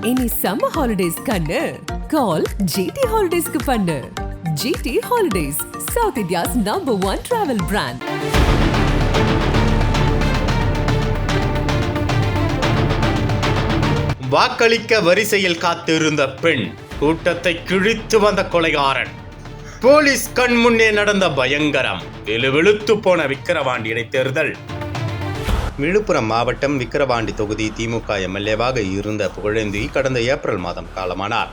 இனி summer holidays கண்ணு கால் GT ஹாலிடேஸ்க்கு பண்ணு. GT holidays, South India's #1 travel brand. வாக்களிக்க வரிசையில் காத்திருந்த பெண், கூட்டத்தை கிழித்து வந்த கொலைகாரன், போலீஸ் கண் முன்னே நடந்த பயங்கரம், வெளுவெளுத்து போன விக்கிரவாண்டி இடைத்தேர்தல். விழுப்புரம் மாவட்டம் விக்கிரவாண்டி தொகுதி திமுக எம்எல்ஏவாக இருந்த புகழேந்தி கடந்த ஏப்ரல் மாதம் காலமானார்.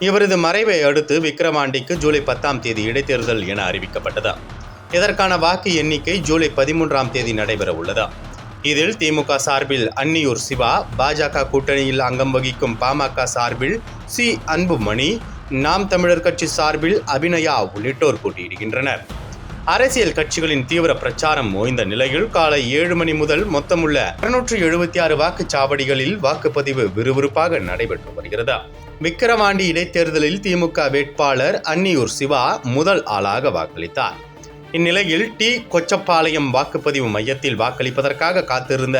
இவரது மறைவை அடுத்து விக்கிரவாண்டிக்கு ஜூலை 10 இடைத்தேர்தல் என அறிவிக்கப்பட்டது. இதற்கான வாக்கு எண்ணிக்கை ஜூலை 13 நடைபெற உள்ளது. இதில் திமுக சார்பில் அன்னியூர் சிவா, பாஜக கூட்டணியில் அங்கம் வகிக்கும் பாமக சார்பில் சி. அன்புமணி, நாம் தமிழர் கட்சி சார்பில் அபிநயா உள்ளிட்டோர் போட்டியிடுகின்றனர். அரசியல் கட்சிகளின் தீவிர பிரச்சாரம் ஓய்ந்த நிலையில் காலை 7 மணி முதல் மொத்தமுள்ள 276 வாக்குச்சாவடிகளில் வாக்குப்பதிவு விறுவிறுப்பாக நடைபெற்று வருகிறது. விக்கிரவாண்டி இடைத்தேர்தலில் திமுக வேட்பாளர் அன்னியூர் சிவா முதல் ஆளாக வாக்களித்தார். இந்நிலையில் கொச்சப்பாளையம் வாக்குப்பதிவு மையத்தில் வாக்களிப்பதற்காக காத்திருந்த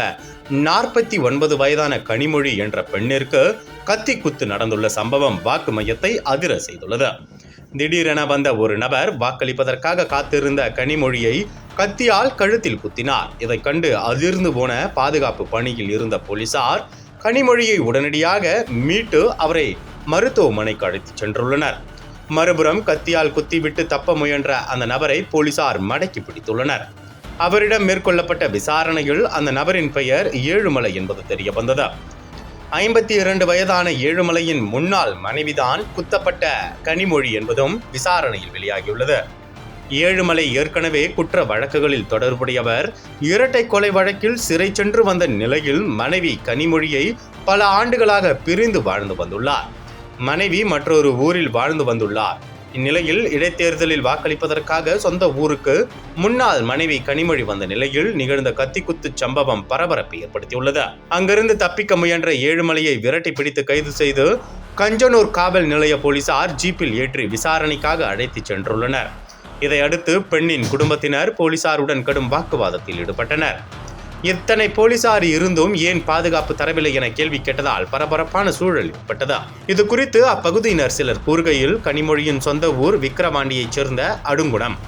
49 வயதான கனிமொழி என்ற பெண்ணிற்கு கத்தி குத்து நடந்துள்ள சம்பவம் வாக்கு மையத்தை அதிர செய்துள்ளது. திடீரென வந்த ஒரு நபர் வாக்களிப்பதற்காக காத்திருந்த கனிமொழியை கத்தியால் கழுத்தில் குத்தினார். இதை கண்டு அதிர்ந்து போன பாதுகாப்பு பணியில் இருந்த போலீசார் கனிமொழியை உடனடியாக மீட்டு அவரை மருத்துவமனைக்கு அழைத்துச் சென்றுள்ளனர். மறுபுறம் கத்தியால் குத்திவிட்டு தப்ப முயன்ற அந்த நபரை போலீசார் மடக்கி பிடித்துள்ளனர். அவரிடம் மேற்கொள்ளப்பட்ட விசாரணையில் அந்த நபரின் பெயர் ஏழுமலை என்பது தெரிய வந்தது. 52 வயதான ஏழுமலையின் முன்னாள் மனைவிதான் குத்தப்பட்ட கனிமொழி என்பதும் விசாரணையில் வெளியாகியுள்ளது. ஏழுமலை ஏற்கனவே குற்ற வழக்குகளில் தொடர்புடையவர். இரட்டை கொலை வழக்கில் சிறை சென்று வந்த நிலையில் மனைவி கனிமொழியை பல ஆண்டுகளாக பிரிந்து வாழ்ந்து வந்துள்ளார். மனைவி மற்றொரு ஊரில் வாழ்ந்து வந்துள்ளார். இந்நிலையில் இடைத்தேர்தலில் வாக்களிப்பதற்காக சொந்த ஊருக்கு முன்னாள் மனைவி கனிமொழி வந்த நிலையில் நிகழ்ந்த கத்திக்குத்து சம்பவம் பரபரப்பை ஏற்படுத்தியுள்ளது. அங்கிருந்து தப்பிக்க முயன்ற ஏழுமலையை விரட்டி பிடித்து கைது செய்து கஞ்சனூர் காவல் நிலைய போலீசார் ஜீப்பில் ஏற்றி விசாரணைக்காக அழைத்துச் சென்றுள்ளனர். இதையடுத்து பெண்ணின் குடும்பத்தினர் போலீசாருடன் கடும் வாக்குவாதத்தில் ஈடுபட்டனர். இத்தனை போலீசார் இருந்தும் ஏன் பாதுகாப்பு தரவில்லை என கேள்வி கேட்டதால் பரபரப்பான சூழல் ஏற்பட்டது. இது குறித்து அப்பகுதியினர் சிலர் கூறுகையில், கனிமொழியின் சொந்த ஊர் விக்கிரவாண்டியைச் சேர்ந்த அடுங்குணம்.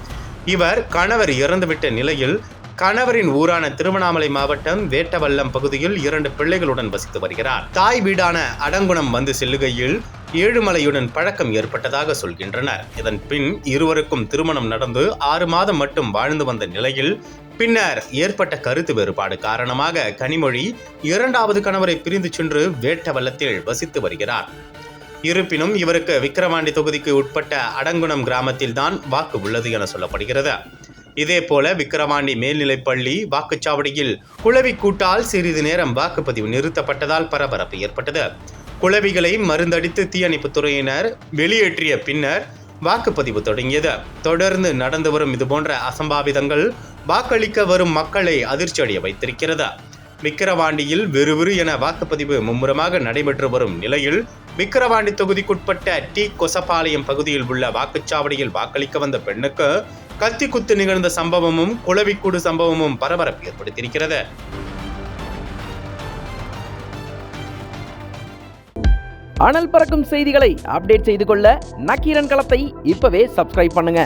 இவர் கணவர் இறந்துவிட்ட நிலையில் கணவரின் ஊரான திருவண்ணாமலை மாவட்டம் வேட்டவல்லம் பகுதியில் 2 பிள்ளைகளுடன் வசித்து வருகிறார். தாய் வீடான அடங்குணம் வந்து செல்லுகையில் ஏழுமலையுடன் பழக்கம் ஏற்பட்டதாக சொல்கின்றனர். இதன் பின் இருவருக்கும் திருமணம் நடந்து 6 மாதம் மட்டும் வாழ்ந்து வந்த நிலையில் பின்னர் ஏற்பட்ட கருத்து வேறுபாடு காரணமாக கனிமொழி 2வது கணவரை பிரிந்து சென்று வேட்டவல்லத்தில் வசித்து வருகிறார். இருப்பினும் இவருக்கு விக்கிரவாண்டி தொகுதிக்கு உட்பட்ட அடங்குணம் கிராமத்தில் தான் வாக்கு உள்ளது என சொல்லப்படுகிறது. இதேபோல விக்கிரவாண்டி மேல்நிலைப்பள்ளி வாக்குச்சாவடியில் குளவி கூட்டால் சிறிது நேரம் வாக்குப்பதிவு நிறுத்தப்பட்டதால் பரபரப்பு ஏற்பட்டது. குளவிகளை மருந்தடித்து தீயணைப்புத் துறையினர் வெளியேற்றிய பின்னர் வாக்குப்பதிவு தொடங்கியது. தொடர்ந்து நடந்து வரும் இதுபோன்ற அசம்பாவிதங்கள் வாக்களிக்க வரும் மக்களை அதிர்ச்சியடைய வைத்திருக்கிறது. விக்கிரவாண்டியில் விறுவிறு என வாக்குப்பதிவு மும்முரமாக நடைபெற்று வரும் நிலையில் விக்கிரவாண்டி தொகுதிக்குட்பட்ட கொசப்பாளையம் பகுதியில் உள்ள வாக்குச்சாவடியில் வாக்களிக்க வந்த பெண்ணுக்கு கத்தி குத்து நிகழ்ந்த சம்பவமும் குளவிக்கூடு சம்பவமும் பரபரப்பு ஏற்படுத்தியிருக்கிறது. அனல் பறக்கும் செய்திகளை அப்டேட் செய்து கொள்ள நக்கீரன் களத்தை இப்பவே சப்ஸ்கிரைப் பண்ணுங்க.